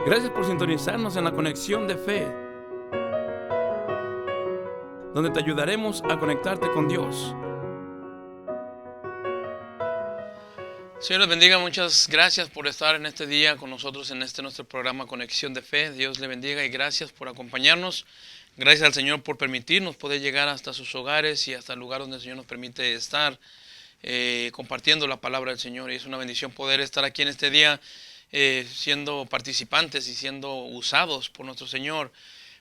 Gracias por sintonizarnos en la conexión de fe, donde te ayudaremos a conectarte con Dios. Señor les bendiga, muchas gracias por estar en este día con nosotros en nuestro programa Conexión de Fe. Dios le bendiga y gracias por acompañarnos. Gracias al Señor por permitirnos poder llegar hasta sus hogares y hasta el lugar donde el Señor nos permite estar compartiendo la palabra del Señor. Y es una bendición poder estar aquí en este día siendo participantes y siendo usados por nuestro Señor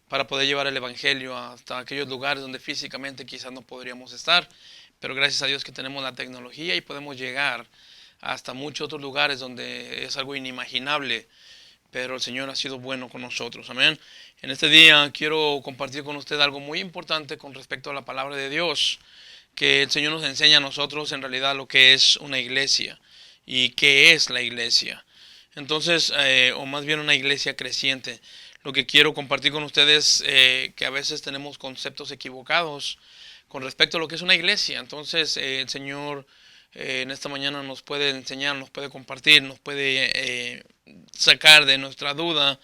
para poder llevar el Evangelio hasta aquellos lugares donde físicamente quizás no podríamos estar. Pero gracias a Dios que tenemos la tecnología y podemos llegar hasta muchos otros lugares donde es algo inimaginable, pero el Señor ha sido bueno con nosotros. Amén. En este día quiero compartir con usted algo muy importante con respecto a la palabra de Dios, que el Señor nos enseña a nosotros en realidad lo que es una iglesia y qué es la iglesia. Entonces, o más bien una iglesia creciente. Lo que quiero compartir con ustedes es que a veces tenemos conceptos equivocados con respecto a lo que es una iglesia. Entonces, el Señor en esta mañana nos puede enseñar, nos puede compartir, nos puede sacar de nuestra duda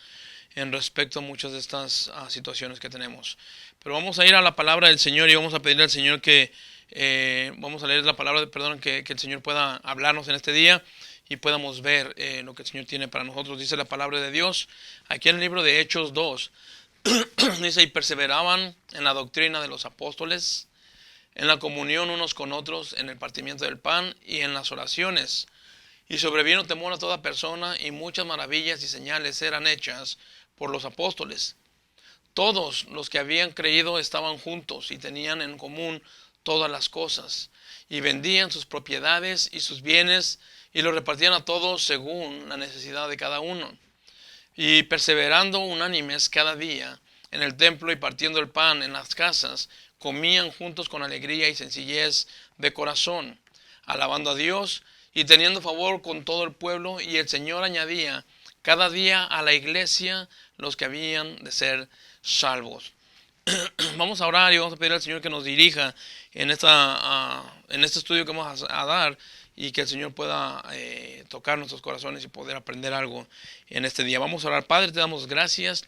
en respecto a muchas de estas situaciones que tenemos. Pero vamos a ir a la palabra del Señor y vamos a pedirle al Señor que vamos a leer la palabra, que el Señor pueda hablarnos en este día y podamos ver lo que el Señor tiene para nosotros. Dice la palabra de Dios aquí en el libro de Hechos 2. Dice: y perseveraban en la doctrina de los apóstoles, en la comunión unos con otros, en el partimiento del pan y en las oraciones. Y sobrevino temor a toda persona, y muchas maravillas y señales eran hechas por los apóstoles. Todos los que habían creído estaban juntos y tenían en común todas las cosas, y vendían sus propiedades y sus bienes y los repartían a todos según la necesidad de cada uno. Y perseverando unánimes cada día en el templo y partiendo el pan en las casas, comían juntos con alegría y sencillez de corazón, alabando a Dios y teniendo favor con todo el pueblo. Y el Señor añadía cada día a la iglesia los que habían de ser salvos. Vamos a orar y vamos a pedir al Señor que nos dirija en este estudio que vamos a dar, y que el Señor pueda tocar nuestros corazones y poder aprender algo en este día. Vamos a orar. Padre, te damos gracias,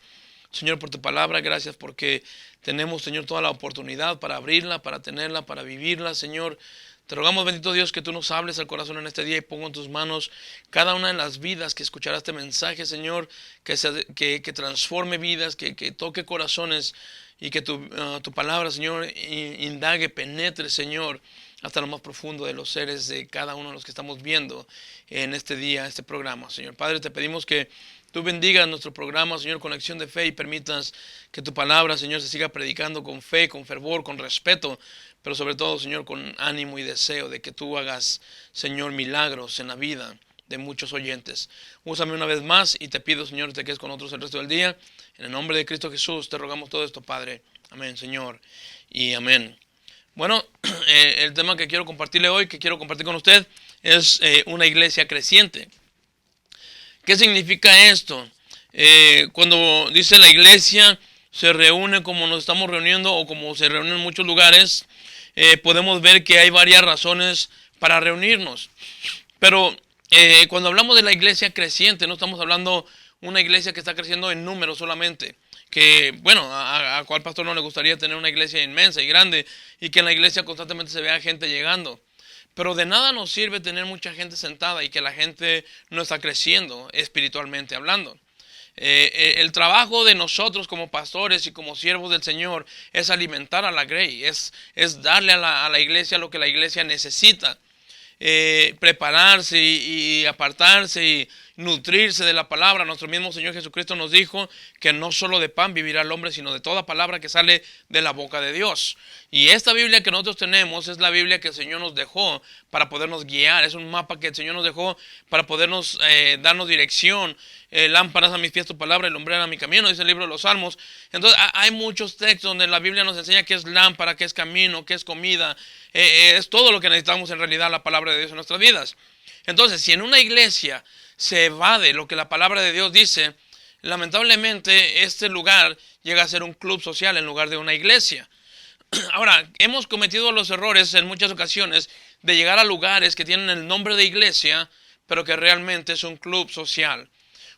Señor, por tu palabra. Gracias porque tenemos, Señor, toda la oportunidad para abrirla, para tenerla, para vivirla, Señor. Te rogamos, bendito Dios, que tú nos hables al corazón en este día, y pongo en tus manos cada una de las vidas que escuchará este mensaje, Señor, que transforme vidas, que toque corazones, y que tu palabra, Señor, indague, penetre, Señor, hasta lo más profundo de los seres de cada uno de los que estamos viendo en este día, este programa, Señor. Padre, te pedimos que tú bendigas nuestro programa, Señor, Conexión de Fe, y permitas que tu palabra, Señor, se siga predicando con fe, con fervor, con respeto, pero sobre todo, Señor, con ánimo y deseo de que tú hagas, Señor, milagros en la vida de muchos oyentes. Úsame una vez más y te pido, Señor, que te quedes con nosotros el resto del día. En el nombre de Cristo Jesús te rogamos todo esto, Padre. Amén, Señor, y amén. Bueno, el tema que quiero compartirle hoy, que quiero compartir con usted, es una iglesia creciente. ¿Qué significa esto? Cuando dice la iglesia se reúne como nos estamos reuniendo o como se reúne en muchos lugares, podemos ver que hay varias razones para reunirnos. Pero cuando hablamos de la iglesia creciente, no estamos hablando de una iglesia que está creciendo en número solamente. Que, bueno, a cuál pastor no le gustaría tener una iglesia inmensa y grande, y que en la iglesia constantemente se vea gente llegando. Pero de nada nos sirve tener mucha gente sentada y que la gente no está creciendo espiritualmente hablando. El trabajo de nosotros como pastores y como siervos del Señor es alimentar a la grey, es darle a la iglesia lo que la iglesia necesita. Prepararse y apartarse y nutrirse de la palabra. Nuestro mismo Señor Jesucristo nos dijo que no solo de pan vivirá el hombre, sino de toda palabra que sale de la boca de Dios. Y esta Biblia que nosotros tenemos es la Biblia que el Señor nos dejó para podernos guiar. Es un mapa que el Señor nos dejó para podernos darnos dirección. Lámparas a mis pies tu palabra y lumbrera a mi camino, dice el libro de los Salmos. Entonces hay muchos textos donde la Biblia nos enseña qué es lámpara, qué es camino, qué es comida. Es todo lo que necesitamos en realidad, la palabra de Dios en nuestras vidas. Entonces, si en una iglesia se evade lo que la palabra de Dios dice, lamentablemente este lugar llega a ser un club social en lugar de una iglesia. Ahora, hemos cometido los errores en muchas ocasiones de llegar a lugares que tienen el nombre de iglesia, pero que realmente es un club social.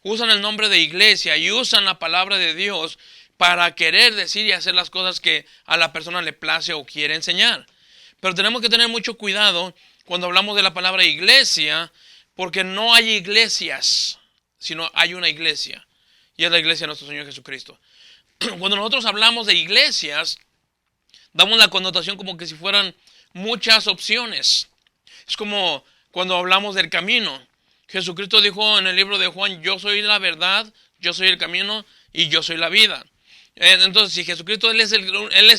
usan el nombre de iglesia y usan la palabra de Dios para querer decir y hacer las cosas que a la persona le place o quiere enseñar. Pero tenemos que tener mucho cuidado cuando hablamos de la palabra iglesia, porque no hay iglesias, sino hay una iglesia. Y es la iglesia de nuestro Señor Jesucristo. Cuando nosotros hablamos de iglesias, damos la connotación como que si fueran muchas opciones. Es como cuando hablamos del camino. Jesucristo dijo en el libro de Juan, yo soy la verdad, yo soy el camino y yo soy la vida. Entonces, si Jesucristo, Él es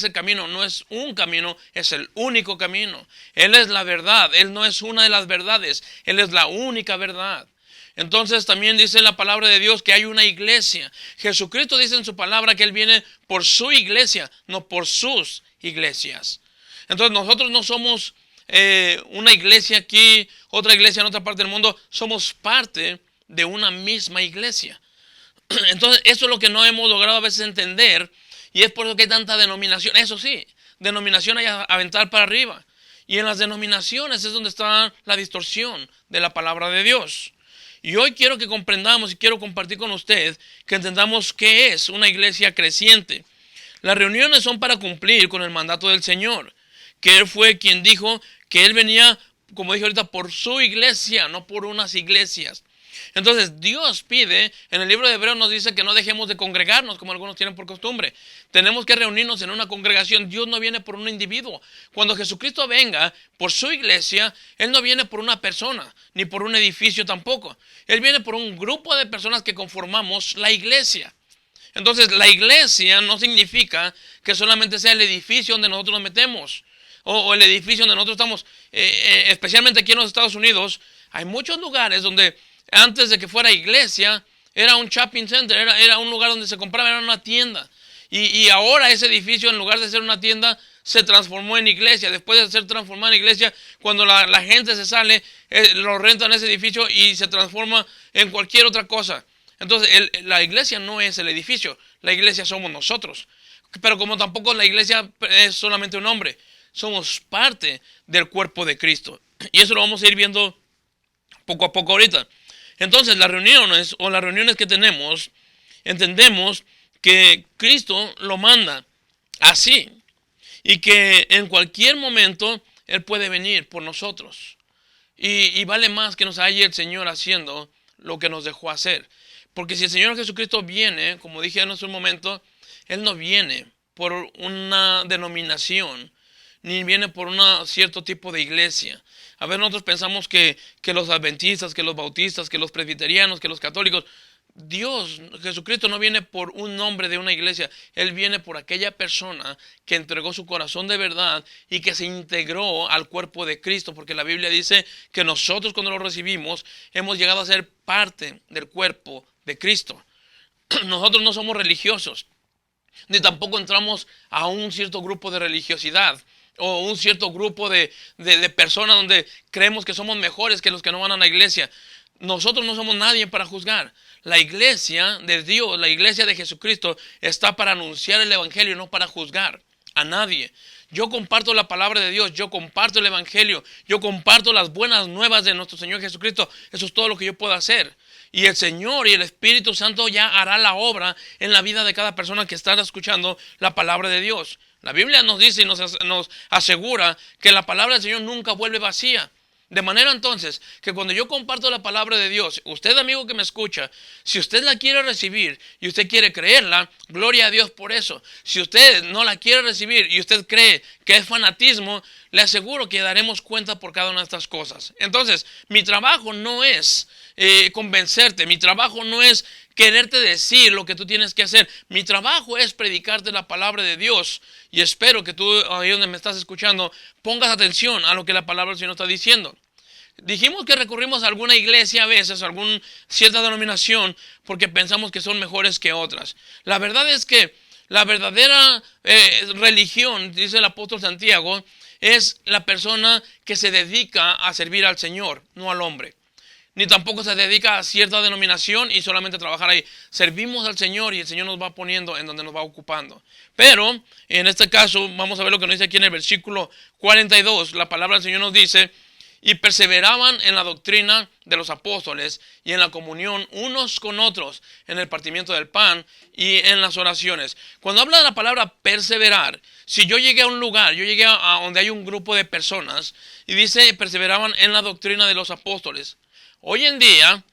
el camino, no es un camino, es el único camino. Él es la verdad, Él no es una de las verdades, Él es la única verdad. Entonces también dice la palabra de Dios que hay una iglesia. Jesucristo dice en su palabra que Él viene por su iglesia, no por sus iglesias. Entonces nosotros no somos una iglesia aquí, otra iglesia en otra parte del mundo. Somos parte de una misma iglesia. Entonces eso es lo que no hemos logrado a veces entender. Y es por eso que hay tanta denominación. Eso sí, denominación hay a aventar para arriba. Y en las denominaciones es donde está la distorsión de la palabra de Dios. Y hoy quiero que comprendamos y quiero compartir con usted que entendamos qué es una iglesia creciente. Las reuniones son para cumplir con el mandato del Señor, que Él fue quien dijo que Él venía, como dije ahorita, por su iglesia, no por unas iglesias. Entonces Dios pide, en el libro de Hebreos nos dice que no dejemos de congregarnos como algunos tienen por costumbre. Tenemos que reunirnos en una congregación. Dios no viene por un individuo. Cuando Jesucristo venga por su iglesia, Él no viene por una persona, ni por un edificio tampoco. Él viene por un grupo de personas que conformamos la iglesia. Entonces la iglesia no significa que solamente sea el edificio donde nosotros nos metemos o el edificio donde nosotros estamos. Especialmente aquí en los Estados Unidos hay muchos lugares donde antes de que fuera iglesia, era un shopping center, era un lugar donde se compraba, era una tienda. Y ahora ese edificio, en lugar de ser una tienda, se transformó en iglesia. Después de ser transformado en iglesia, cuando la gente se sale, lo rentan ese edificio y se transforma en cualquier otra cosa. Entonces, la iglesia no es el edificio, la iglesia somos nosotros. Pero como tampoco la iglesia es solamente un hombre, somos parte del cuerpo de Cristo. Y eso lo vamos a ir viendo poco a poco ahorita. Entonces las reuniones que tenemos, entendemos que Cristo lo manda así y que en cualquier momento Él puede venir por nosotros. Y vale más que nos haya el Señor haciendo lo que nos dejó hacer. Porque si el Señor Jesucristo viene, como dije en un momento, Él no viene por una denominación, ni viene por un cierto tipo de iglesia. A ver, nosotros pensamos que los adventistas, que los bautistas, que los presbiterianos, que los católicos. Dios, Jesucristo no viene por un nombre de una iglesia. Él viene por aquella persona que entregó su corazón de verdad y que se integró al cuerpo de Cristo. Porque la Biblia dice que nosotros cuando lo recibimos hemos llegado a ser parte del cuerpo de Cristo. Nosotros no somos religiosos, ni tampoco entramos a un cierto grupo de religiosidad o un cierto grupo de personas donde creemos que somos mejores que los que no van a la iglesia. Nosotros no somos nadie para juzgar. La iglesia de Dios, la iglesia de Jesucristo está para anunciar el evangelio, no para juzgar a nadie. Yo comparto la palabra de Dios, yo comparto el evangelio, yo comparto las buenas nuevas de nuestro Señor Jesucristo. Eso es todo lo que yo puedo hacer. Y el Señor y el Espíritu Santo ya hará la obra en la vida de cada persona que está escuchando la palabra de Dios. La Biblia nos dice y nos asegura que la palabra del Señor nunca vuelve vacía. De manera entonces que cuando yo comparto la palabra de Dios, usted amigo que me escucha, si usted la quiere recibir y usted quiere creerla, gloria a Dios por eso. Si usted no la quiere recibir y usted cree que es fanatismo, le aseguro que daremos cuenta por cada una de estas cosas. Entonces, mi trabajo no es convencerte, mi trabajo no es quererte decir lo que tú tienes que hacer. Mi trabajo es predicarte la palabra de Dios. Y espero que tú, ahí donde me estás escuchando, pongas atención a lo que la palabra del Señor está diciendo. Dijimos que recurrimos a alguna iglesia a veces, a alguna cierta denominación, porque pensamos que son mejores que otras. La verdad es que la verdadera religión, dice el apóstol Santiago, es la persona que se dedica a servir al Señor, no al hombre. Ni tampoco se dedica a cierta denominación y solamente a trabajar ahí. Servimos al Señor y el Señor nos va poniendo en donde nos va ocupando. Pero, en este caso, vamos a ver lo que nos dice aquí en el versículo 42. La palabra del Señor nos dice, y perseveraban en la doctrina de los apóstoles y en la comunión unos con otros, en el partimiento del pan y en las oraciones. Cuando habla de la palabra perseverar, si yo llegué a un lugar, yo llegué a donde hay un grupo de personas y dice perseveraban en la doctrina de los apóstoles. Hoy en día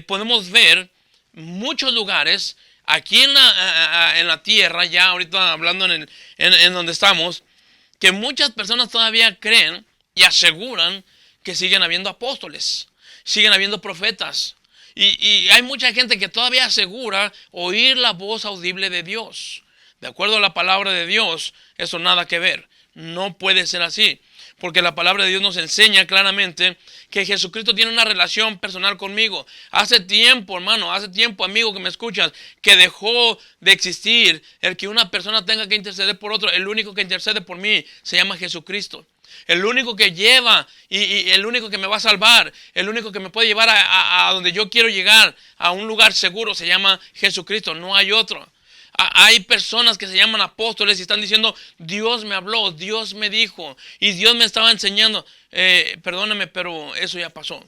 podemos ver muchos lugares aquí en la tierra, ya ahorita hablando en donde estamos, que muchas personas todavía creen y aseguran que siguen habiendo apóstoles, siguen habiendo profetas. Y hay mucha gente que todavía asegura oír la voz audible de Dios. De acuerdo a la palabra de Dios, eso nada que ver. No puede ser así. Porque la palabra de Dios nos enseña claramente que Jesucristo tiene una relación personal conmigo. Hace tiempo, hermano, hace tiempo, amigo que me escuchas, que dejó de existir el que una persona tenga que interceder por otro. El único que intercede por mí se llama Jesucristo. El único que lleva y el único que me va a salvar, el único que me puede llevar a donde yo quiero llegar, a un lugar seguro, se llama Jesucristo. No hay otro. Hay personas que se llaman apóstoles y están diciendo, Dios me habló, Dios me dijo y Dios me estaba enseñando. Perdóname, pero eso ya pasó.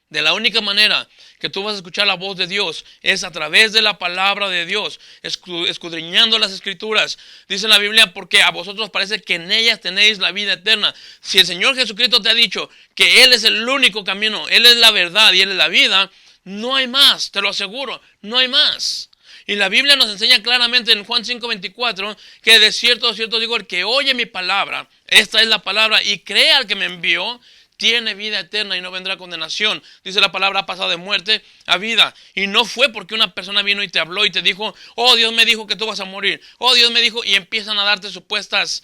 De la única manera que tú vas a escuchar la voz de Dios es a través de la palabra de Dios, escudriñando las escrituras. Dice la Biblia, porque a vosotros parece que en ellas tenéis la vida eterna. Si el Señor Jesucristo te ha dicho que Él es el único camino, Él es la verdad y Él es la vida, no hay más, te lo aseguro, no hay más. Y la Biblia nos enseña claramente en Juan 5:24 que de cierto digo, el que oye mi palabra, esta es la palabra, y cree al que me envió, tiene vida eterna y no vendrá condenación. Dice la palabra, ha pasado de muerte a vida. Y no fue porque una persona vino y te habló y te dijo, oh, Dios me dijo que tú vas a morir. Oh, Dios me dijo, y empiezan a darte supuestas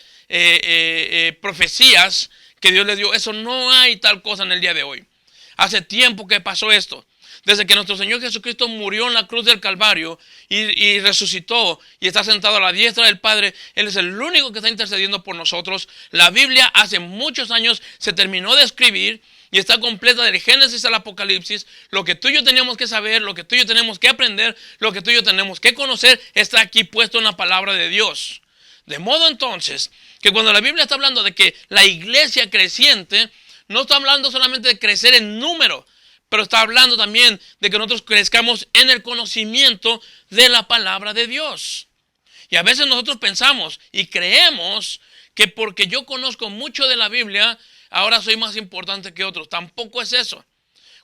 profecías que Dios les dio. Eso no hay tal cosa en el día de hoy. Hace tiempo que pasó esto. Desde que nuestro Señor Jesucristo murió en la cruz del Calvario y resucitó y está sentado a la diestra del Padre, Él es el único que está intercediendo por nosotros. La Biblia hace muchos años se terminó de escribir y está completa del Génesis al Apocalipsis. Lo que tú y yo teníamos que saber, lo que tú y yo tenemos que aprender, lo que tú y yo tenemos que conocer, está aquí puesto en la palabra de Dios. De modo entonces, que cuando la Biblia está hablando de que la iglesia creciente, no está hablando solamente de crecer en número, pero está hablando también de que nosotros crezcamos en el conocimiento de la palabra de Dios. Y a veces nosotros pensamos y creemos que porque yo conozco mucho de la Biblia, ahora soy más importante que otros. Tampoco es eso.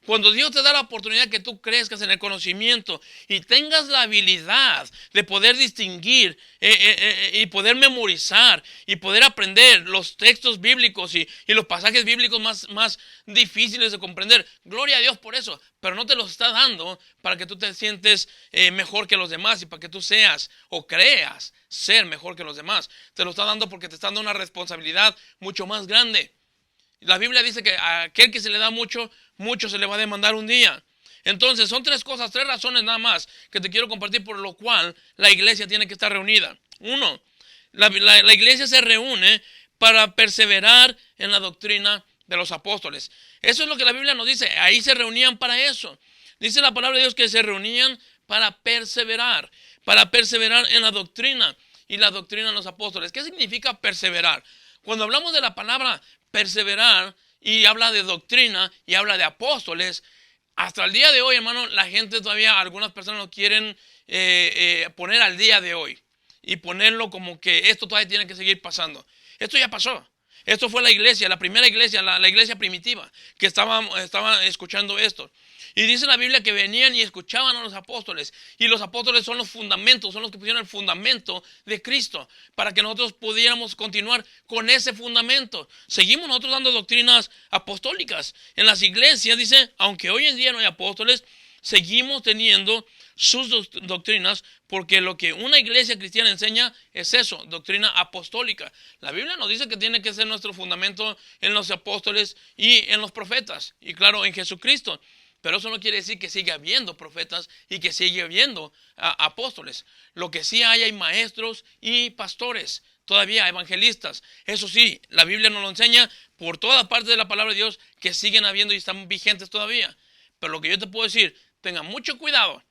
Cuando Dios te da la oportunidad que tú crezcas en el conocimiento y tengas la habilidad de poder distinguir y poder memorizar y poder aprender los textos bíblicos y los pasajes bíblicos más difíciles de comprender, gloria a Dios por eso, pero no te los está dando para que tú te sientes mejor que los demás y para que tú seas o creas ser mejor que los demás. Te lo está dando porque te está dando una responsabilidad mucho más grande. La Biblia dice que a aquel que se le da mucho, mucho se le va a demandar un día. Entonces son tres razones nada más que te quiero compartir por lo cual la iglesia tiene que estar reunida. Uno, la iglesia se reúne para perseverar en la doctrina de los apóstoles. Eso es lo que la Biblia nos dice. Ahí se reunían para eso. Dice la palabra de Dios que se reunían para perseverar en la doctrina y la doctrina de los apóstoles. ¿Qué significa perseverar? Cuando hablamos de la palabra perseverar y habla de doctrina y habla de apóstoles, hasta el día de hoy, hermano, la gente todavía, algunas personas lo quieren poner al día de hoy y ponerlo como que esto todavía tiene que seguir pasando. Esto ya pasó. Esto fue la iglesia, la primera iglesia, la iglesia primitiva, que estaban escuchando esto. Y dice la Biblia que venían y escuchaban a los apóstoles. Y los apóstoles son los fundamentos, son los que pusieron el fundamento de Cristo, para que nosotros pudiéramos continuar con ese fundamento. Seguimos nosotros dando doctrinas apostólicas. En las iglesias dice, aunque hoy en día no hay apóstoles, seguimos teniendo sus doctrinas, porque lo que una iglesia cristiana enseña es eso, doctrina apostólica. La Biblia nos dice que tiene que ser nuestro fundamento en los apóstoles y en los profetas, y claro, en Jesucristo. Pero eso no quiere decir que siga habiendo profetas y que siga habiendo apóstoles. Lo que sí hay maestros y pastores, todavía evangelistas. Eso sí, la Biblia nos lo enseña por toda parte de la palabra de Dios, que siguen habiendo y están vigentes todavía. Pero lo que yo te puedo decir, tenga mucho cuidado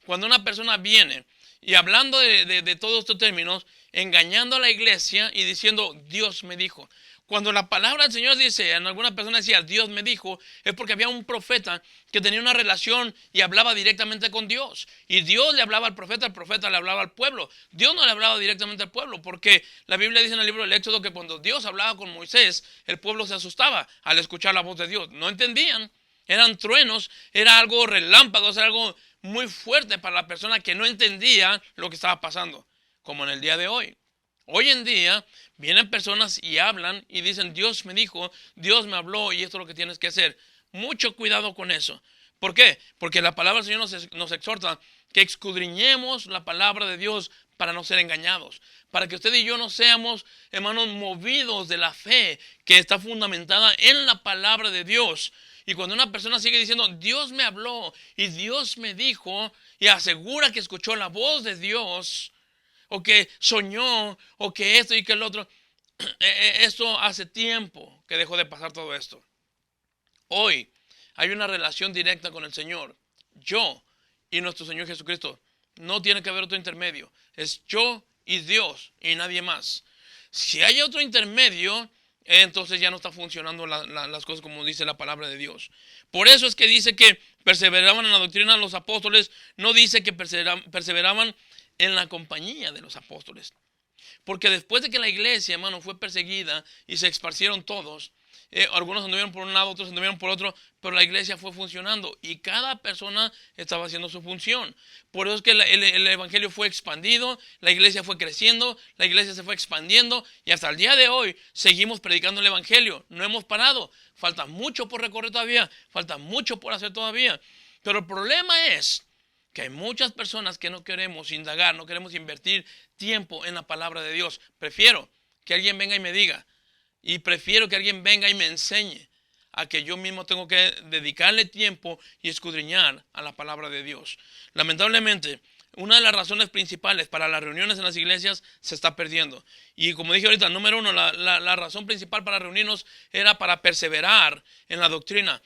cuando una persona viene y hablando de todos estos términos engañando a la iglesia y diciendo, Dios me dijo. Cuando la palabra del Señor dice, en alguna persona decía, Dios me dijo, es porque había un profeta que tenía una relación y hablaba directamente con Dios. Y Dios le hablaba al profeta le hablaba al pueblo. Dios no le hablaba directamente al pueblo, porque la Biblia dice en el libro del Éxodo que cuando Dios hablaba con Moisés, el pueblo se asustaba al escuchar la voz de Dios. No entendían, eran truenos, era algo relámpagos, era algo muy fuerte para la persona que no entendía lo que estaba pasando, como en el día de hoy. Hoy en día vienen personas y hablan y dicen, Dios me dijo, Dios me habló y esto es lo que tienes que hacer. Mucho cuidado con eso. ¿Por qué? Porque la palabra del Señor nos exhorta que escudriñemos la palabra de Dios para no ser engañados. Para que usted y yo no seamos, hermanos, movidos de la fe que está fundamentada en la palabra de Dios. Y cuando una persona sigue diciendo, Dios me habló y Dios me dijo y asegura que escuchó la voz de Dios, o que soñó, o que esto y que el otro. Esto hace tiempo que dejó de pasar todo esto. Hoy hay una relación directa con el Señor. Yo y nuestro Señor Jesucristo. No tiene que haber otro intermedio. Es yo y Dios y nadie más. Si hay otro intermedio, entonces ya no está funcionando las cosas como dice la palabra de Dios. Por eso es que dice que perseveraban en la doctrina de los apóstoles. No dice que perseveraban en la compañía de los apóstoles. Porque después de que la iglesia, hermano, fue perseguida y se esparcieron todos, algunos anduvieron por un lado, otros anduvieron por otro, pero la iglesia fue funcionando y cada persona estaba haciendo su función. Por eso es que el evangelio fue expandido, la iglesia fue creciendo, la iglesia se fue expandiendo y hasta el día de hoy seguimos predicando el evangelio. No hemos parado, falta mucho por recorrer todavía, falta mucho por hacer todavía. Pero el problema es que hay muchas personas que no queremos indagar, no queremos invertir tiempo en la palabra de Dios. Prefiero que alguien venga y me diga, y prefiero que alguien venga y me enseñe, a que yo mismo tengo que dedicarle tiempo y escudriñar a la palabra de Dios. Lamentablemente, una de las razones principales para las reuniones en las iglesias se está perdiendo. Y como dije ahorita, número uno, la razón principal para reunirnos era para perseverar en la doctrina.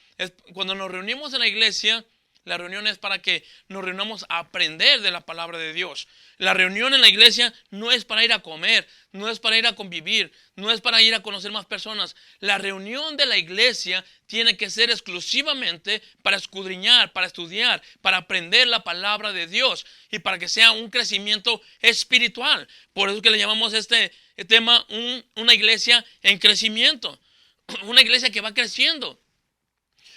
Cuando nos reunimos en la iglesia, la reunión es para que nos reunamos a aprender de la palabra de Dios. La reunión en la iglesia no es para ir a comer, no es para ir a convivir, no es para ir a conocer más personas. La reunión de la iglesia tiene que ser exclusivamente para escudriñar, para estudiar, para aprender la palabra de Dios y para que sea un crecimiento espiritual. Por eso que le llamamos este tema una iglesia en crecimiento, una iglesia que va creciendo.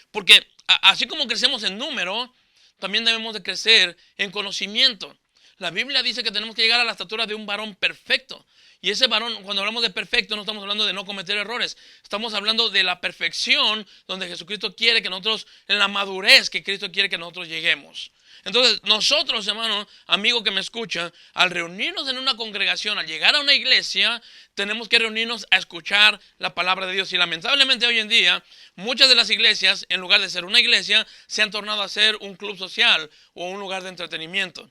Porque así como crecemos en número, también debemos de crecer en conocimiento. La Biblia dice que tenemos que llegar a la estatura de un varón perfecto. Y ese varón, cuando hablamos de perfecto, no estamos hablando de no cometer errores. Estamos hablando de la perfección donde Jesucristo quiere que nosotros, en la madurez que Cristo quiere que nosotros lleguemos. Entonces, nosotros, hermano, amigo que me escucha, al reunirnos en una congregación, al llegar a una iglesia, tenemos que reunirnos a escuchar la palabra de Dios. Y lamentablemente hoy en día, muchas de las iglesias, en lugar de ser una iglesia, se han tornado a ser un club social o un lugar de entretenimiento.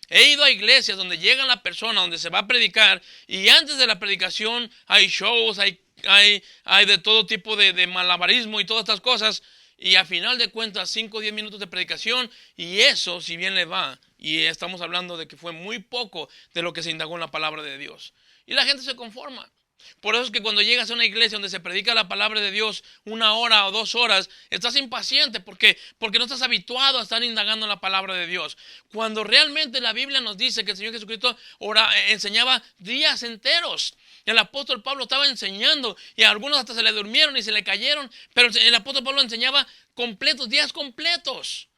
He ido a iglesias donde llega la persona, donde se va a predicar, y antes de la predicación hay shows, hay de todo tipo de malabarismo y todas estas cosas. Y a final de cuentas, 5 o 10 minutos de predicación, y eso, si bien le va, y estamos hablando de que fue muy poco de lo que se indagó en la palabra de Dios. Y la gente se conforma. Por eso es que cuando llegas a una iglesia donde se predica la palabra de Dios 1 hora o 2 horas, estás impaciente porque no estás habituado a estar indagando en la palabra de Dios. Cuando realmente la Biblia nos dice que el Señor Jesucristo enseñaba días enteros. El apóstol Pablo estaba enseñando y a algunos hasta se le durmieron y se le cayeron, pero el apóstol Pablo enseñaba completos, días completos.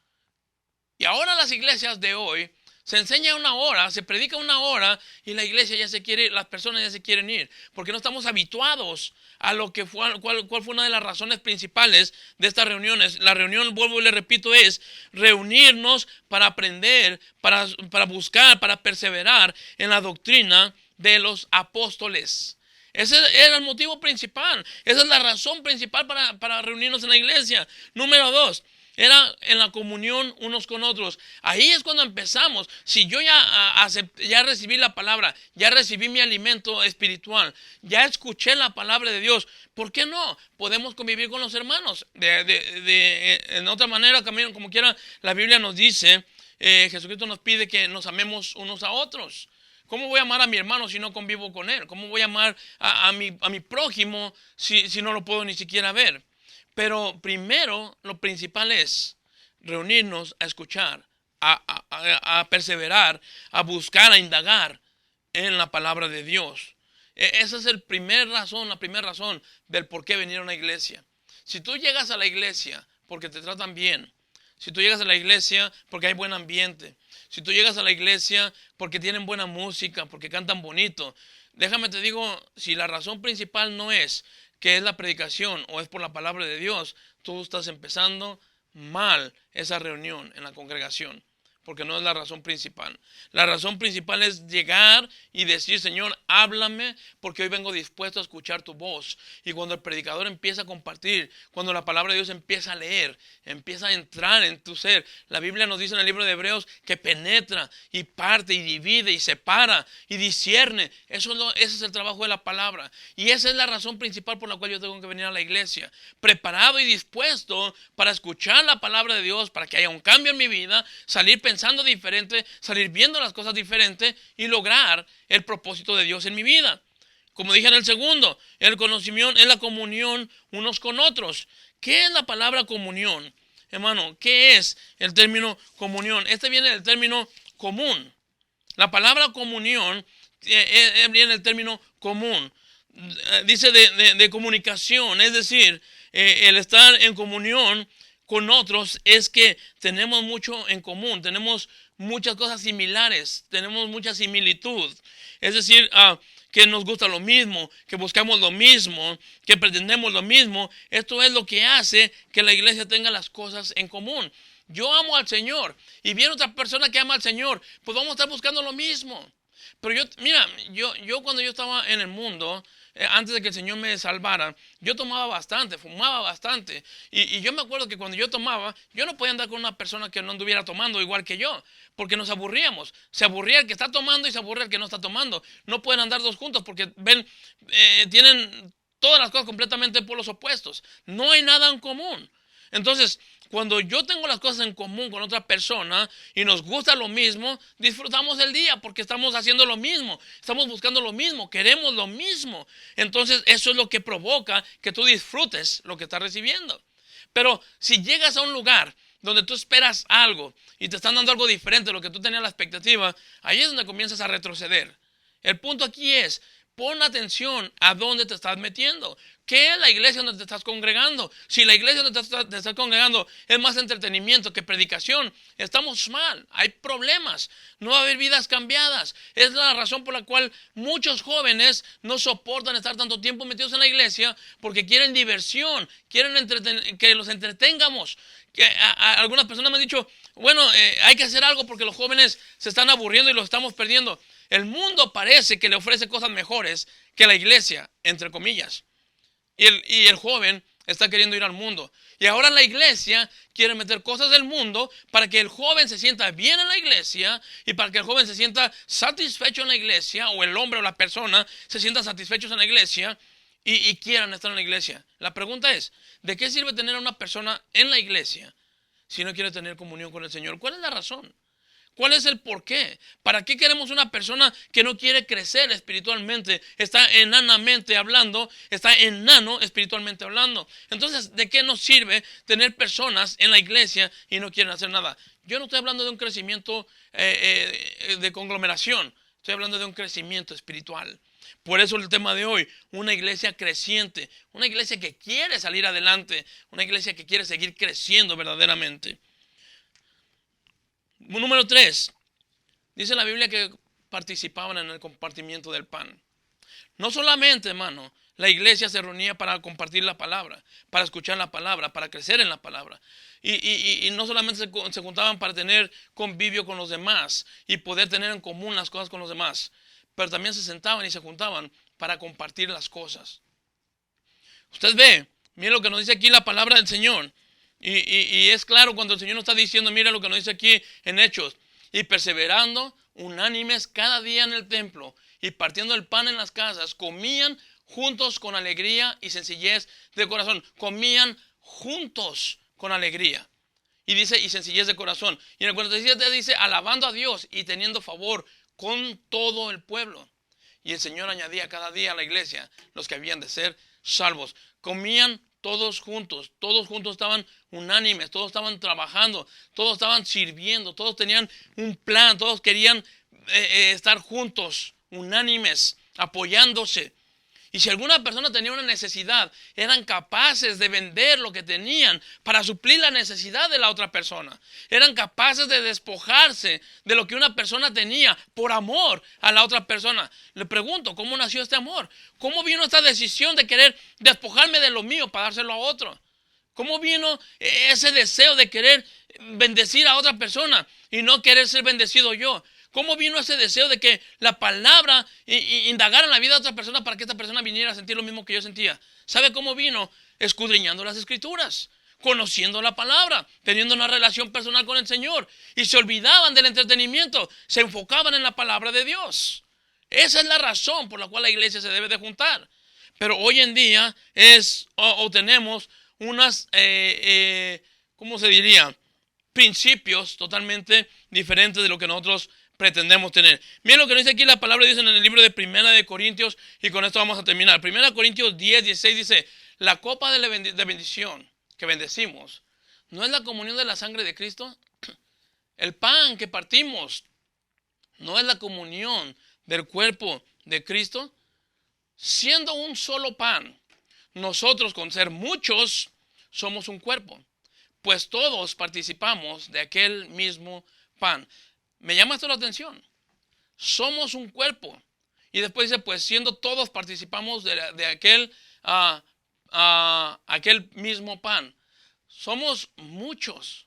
Y ahora las iglesias de hoy se enseña 1 hora, se predica 1 hora y la iglesia las personas ya se quieren ir, porque no estamos habituados a lo que fue, cuál fue una de las razones principales de estas reuniones. La reunión, vuelvo y le repito, es reunirnos para aprender, para buscar, para perseverar en la doctrina de los apóstoles. Ese era el motivo principal, esa es la razón principal para reunirnos en la iglesia. Número 2. Era en la comunión unos con otros. Ahí es cuando empezamos. Si yo ya recibí la palabra, ya recibí mi alimento espiritual, ya escuché la palabra de Dios, ¿por qué no? Podemos convivir con los hermanos. En otra manera, como quiera, la Biblia nos dice, Jesucristo nos pide que nos amemos unos a otros. ¿Cómo voy a amar a mi hermano si no convivo con él? ¿Cómo voy a amar a mi prójimo si no lo puedo ni siquiera ver? Pero primero, lo principal es reunirnos a escuchar, a perseverar, a buscar, a indagar en la palabra de Dios. Esa es la primera razón del por qué venir a una iglesia. Si tú llegas a la iglesia porque te tratan bien, si tú llegas a la iglesia porque hay buen ambiente, si tú llegas a la iglesia porque tienen buena música, porque cantan bonito, déjame te digo, si la razón principal no es que es la predicación o es por la palabra de Dios, tú estás empezando mal esa reunión en la congregación. Porque no es la razón principal. La razón principal es llegar y decir, Señor, háblame, porque hoy vengo dispuesto a escuchar tu voz. Y cuando el predicador empieza a compartir, cuando la palabra de Dios empieza a leer, empieza a entrar en tu ser. La Biblia nos dice en el libro de Hebreos que penetra y parte y divide y separa y discierne. Ese es el trabajo de la palabra. Y esa es la razón principal por la cual yo tengo que venir a la iglesia. Preparado y dispuesto para escuchar la palabra de Dios, para que haya un cambio en mi vida, salir pensando diferente, salir viendo las cosas diferentes y lograr el propósito de Dios en mi vida. Como dije en el segundo, el conocimiento es la comunión unos con otros. ¿Qué es la palabra comunión? Hermano, ¿qué es el término comunión? Este viene del término común. La palabra comunión viene del término común. Dice de comunicación, es decir, el estar en comunión con otros es que tenemos mucho en común, tenemos muchas cosas similares, tenemos mucha similitud. Es decir, que nos gusta lo mismo, que buscamos lo mismo, que pretendemos lo mismo. Esto es lo que hace que la iglesia tenga las cosas en común. Yo amo al Señor y viene otra persona que ama al Señor, pues vamos a estar buscando lo mismo. Pero yo cuando yo estaba en el mundo, antes de que el Señor me salvara, yo tomaba bastante, fumaba bastante. Y yo me acuerdo que cuando yo tomaba, yo no podía andar con una persona que no anduviera tomando igual que yo, porque nos aburríamos. Se aburría el que está tomando y se aburría el que no está tomando. No pueden andar dos juntos porque tienen todas las cosas completamente por los opuestos. No hay nada en común. Entonces, cuando yo tengo las cosas en común con otra persona y nos gusta lo mismo, disfrutamos el día porque estamos haciendo lo mismo, estamos buscando lo mismo, queremos lo mismo. Entonces, eso es lo que provoca que tú disfrutes lo que estás recibiendo. Pero si llegas a un lugar donde tú esperas algo y te están dando algo diferente de lo que tú tenías la expectativa, ahí es donde comienzas a retroceder. El punto aquí es, pon atención a dónde te estás metiendo. ¿Qué es la iglesia donde te estás congregando? Si la iglesia donde te estás congregando es más entretenimiento que predicación, estamos mal, hay problemas, no va a haber vidas cambiadas. Es la razón por la cual muchos jóvenes no soportan estar tanto tiempo metidos en la iglesia porque quieren diversión, quieren que los entretengamos. Algunas personas me han dicho, bueno, hay que hacer algo porque los jóvenes se están aburriendo y los estamos perdiendo. El mundo parece que le ofrece cosas mejores que la iglesia, entre comillas. Y el joven está queriendo ir al mundo. Y ahora la iglesia quiere meter cosas del mundo para que el joven se sienta bien en la iglesia y para que el joven se sienta satisfecho en la iglesia, o el hombre o la persona se sienta satisfechos en la iglesia y quieran estar en la iglesia. La pregunta es, ¿de qué sirve tener a una persona en la iglesia si no quiere tener comunión con el Señor? ¿Cuál es la razón? ¿Cuál es el por qué? ¿Para qué queremos una persona que no quiere crecer espiritualmente? Está enanamente hablando, está enano espiritualmente hablando. Entonces, ¿de qué nos sirve tener personas en la iglesia y no quieren hacer nada? Yo no estoy hablando de un crecimiento de conglomeración, estoy hablando de un crecimiento espiritual. Por eso el tema de hoy, una iglesia creciente, una iglesia que quiere salir adelante, una iglesia que quiere seguir creciendo verdaderamente. Número 3, dice la Biblia que participaban en el compartimiento del pan. No solamente, hermano, la iglesia se reunía para compartir la palabra, para escuchar la palabra, para crecer en la palabra. Y no solamente se juntaban para tener convivio con los demás y poder tener en común las cosas con los demás, pero también se sentaban y se juntaban para compartir las cosas. Usted ve, mire lo que nos dice aquí la palabra del Señor. Y es claro cuando el Señor nos está diciendo, mira lo que nos dice aquí en Hechos. Y perseverando unánimes cada día en el templo y partiendo el pan en las casas, comían juntos con alegría y sencillez de corazón. Comían juntos con alegría. Y dice, y sencillez de corazón. Y en el 47 dice, alabando a Dios y teniendo favor con todo el pueblo. Y el Señor añadía cada día a la iglesia los que habían de ser salvos. Comían todos juntos estaban unánimes, todos estaban trabajando, todos estaban sirviendo, todos tenían un plan, todos querían estar juntos, unánimes, apoyándose. Y si alguna persona tenía una necesidad, eran capaces de vender lo que tenían para suplir la necesidad de la otra persona. Eran capaces de despojarse de lo que una persona tenía por amor a la otra persona. Le pregunto, ¿cómo nació este amor? ¿Cómo vino esta decisión de querer despojarme de lo mío para dárselo a otro? ¿Cómo vino ese deseo de querer bendecir a otra persona y no querer ser bendecido yo? ¿Cómo vino ese deseo de que la palabra indagara en la vida de otra persona para que esta persona viniera a sentir lo mismo que yo sentía? ¿Sabe cómo vino? Escudriñando las escrituras, conociendo la palabra, teniendo una relación personal con el Señor. Y se olvidaban del entretenimiento, se enfocaban en la palabra de Dios. Esa es la razón por la cual la iglesia se debe de juntar. Pero hoy en día tenemos unas, ¿cómo se diría? Principios totalmente diferentes de lo que nosotros pretendemos tener. Miren lo que dice aquí la palabra de Dios en el libro de Primera de Corintios, y con esto vamos a terminar. Primera de Corintios 10, 16 dice: la copa de bendición que bendecimos, ¿no es la comunión de la sangre de Cristo? El pan que partimos, ¿no es la comunión del cuerpo de Cristo? Siendo un solo pan, nosotros, con ser muchos, somos un cuerpo, pues todos participamos de aquel mismo pan. Me llama esto la atención. Somos un cuerpo. Y después dice, pues siendo todos participamos de aquel mismo pan. Somos muchos.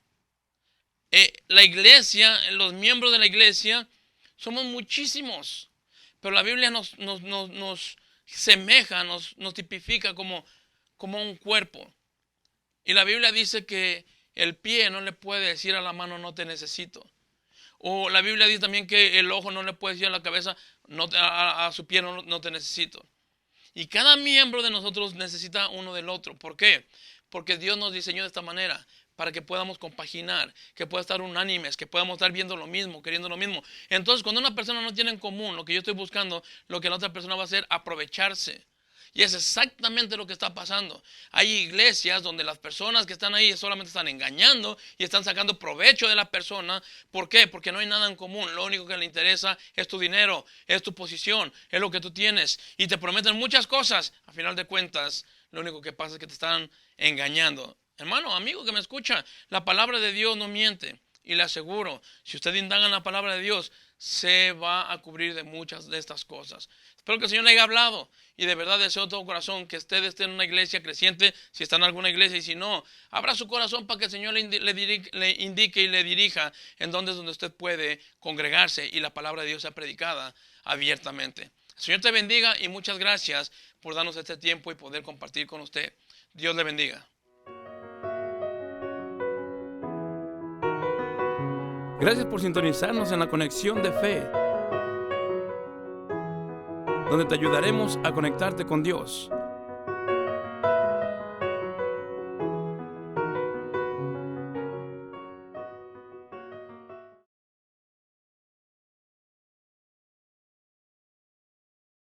La iglesia, los miembros de la iglesia, somos muchísimos. Pero la Biblia nos semeja, nos tipifica como un cuerpo. Y la Biblia dice que el pie no le puede decir a la mano, no te necesito. O la Biblia dice también que el ojo no le puede decir a la cabeza, a su pie no te necesito. Y cada miembro de nosotros necesita uno del otro. ¿Por qué? Porque Dios nos diseñó de esta manera, para que podamos compaginar, que pueda estar unánimes, que podamos estar viendo lo mismo, queriendo lo mismo. Entonces, cuando una persona no tiene en común lo que yo estoy buscando, lo que la otra persona va a hacer, aprovecharse. Y es exactamente lo que está pasando. Hay iglesias donde las personas que están ahí solamente están engañando y están sacando provecho de la persona. ¿Por qué? Porque no hay nada en común. Lo único que le interesa es tu dinero, es tu posición, es lo que tú tienes. Y te prometen muchas cosas. A final de cuentas, lo único que pasa es que te están engañando. Hermano, amigo que me escucha, la palabra de Dios no miente. Y le aseguro, si usted indaga en la palabra de Dios, se va a cubrir de muchas de estas cosas. Espero que el Señor le haya hablado, y de verdad deseo de todo corazón que usted esté en una iglesia creciente, si está en alguna iglesia, y si no, abra su corazón para que el Señor le indique y le dirija en donde usted puede congregarse y la palabra de Dios sea predicada abiertamente. El Señor te bendiga y muchas gracias por darnos este tiempo y poder compartir con usted. Dios le bendiga. Gracias por sintonizarnos en la Conexión de Fe, donde te ayudaremos a conectarte con Dios.